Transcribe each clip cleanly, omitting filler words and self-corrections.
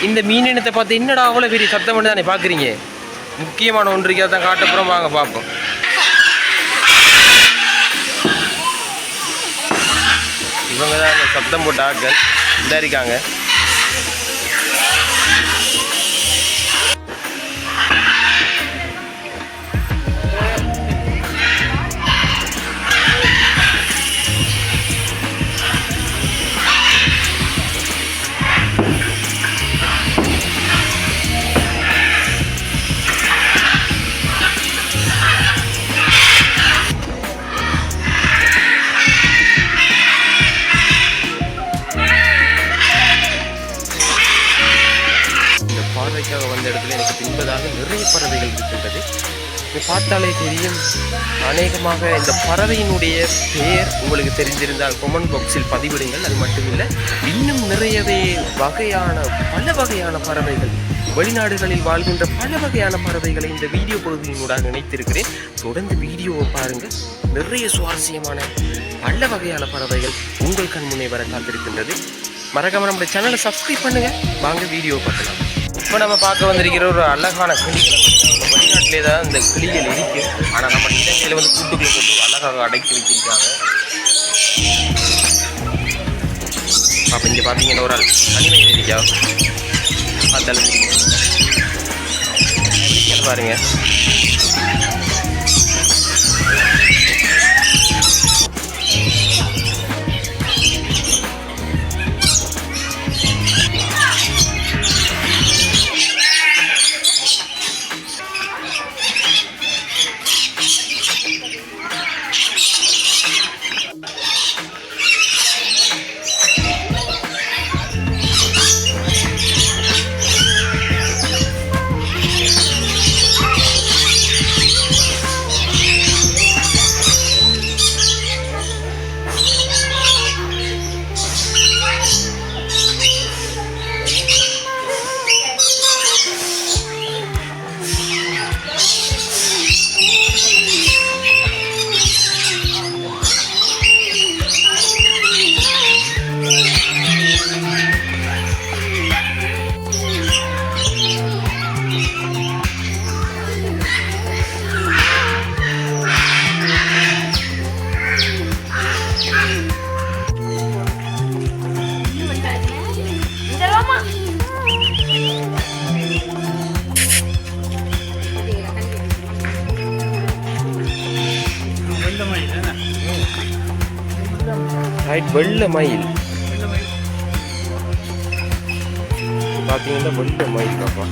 இந்த மீன் இனத்தை பார்த்து என்னடா அவ்வளோ பெரிய சத்தம் பண்ணி தானே பார்க்குறீங்க. முக்கியமான ஒன்றைக்கு தான் காட்டப்புறம் வாங்க பார்ப்போம். இவங்க தான் அந்த சத்தம் போட்ட ஆட்கள் இந்த இருக்காங்க. பார்வைக்காக வந்த இடத்துல எனக்கு பின்பதாக நிறைய பறவைகள் இருக்கின்றது. இது பார்த்தாலே தெரியும். அநேகமாக இந்த பறவையினுடைய பெயர் உங்களுக்கு தெரிந்திருந்தால் கமெண்ட் பாக்ஸில் பதிவிடுங்கள். அது மட்டுமில்லை, இன்னும் நிறையவே பல வகையான பறவைகள், வெளிநாடுகளில் வாழ்கின்ற பல வகையான பறவைகளை இந்த வீடியோ பகுதியினூடாக நினைத்திருக்கிறேன். தொடர்ந்து வீடியோவை பாருங்கள். நிறைய சுவாரஸ்யமான பல வகையான பறவைகள் உங்கள் கண் முன்னே வர காத்திருக்கின்றது. மறக்காம நம்முடைய சேனலை சப்ஸ்கிரைப் பண்ணுங்க. வாங்க வீடியோ பார்க்கலாம். இப்போ நம்ம பார்க்க வந்திருக்கிற ஒரு அழகான கிளிகள். வெளிநாட்டிலே தான் இந்த கிளிகள் இருக்கு. ஆனால் நம்ம இலங்கையில் வந்து கூட்டுக்குள்ள போட்டு அழகாக அடைக்கி வச்சிருக்காங்க. அப்போ இங்கே பார்த்தீங்கன்னா ஒரு அனிமல் இருக்கா பார்த்தாலும் பாருங்க. வெள்ளை மயில் பார்த்தீங்கன்னா வெள்ளை மயில் பாப்பா.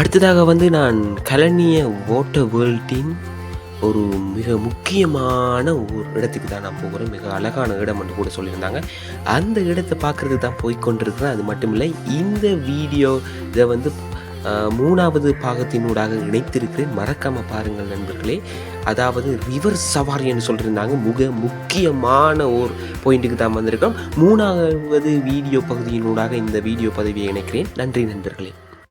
அடுத்ததாக வந்து நான் கலனிய வாட்டர் வேர்ல்டின் ஒரு மிக முக்கியமான ஒரு இடத்துக்கு தான் நான் போகிறேன். மிக அழகான இடம் என்று கூட சொல்லியிருந்தாங்க. அந்த இடத்தை பார்க்குறதுக்கு தான் போய்கொண்டிருக்கிறேன். அது மட்டும் இல்லை, இந்த வீடியோ இதை வந்து 3வது பாகத்தினூடாக இணைத்திருக்கிறேன். மறக்காமல் பாருங்கள் நண்பர்களே. அதாவது ரிவர் சவாரி என்று சொல்லியிருந்தாங்க. மிக முக்கியமான ஒரு பாயிண்ட்டுக்கு தான் வந்திருக்கோம். 3வது வீடியோ பகுதியினூடாக இந்த வீடியோ பதிவை இணைக்கிறேன். நன்றி நண்பர்களே.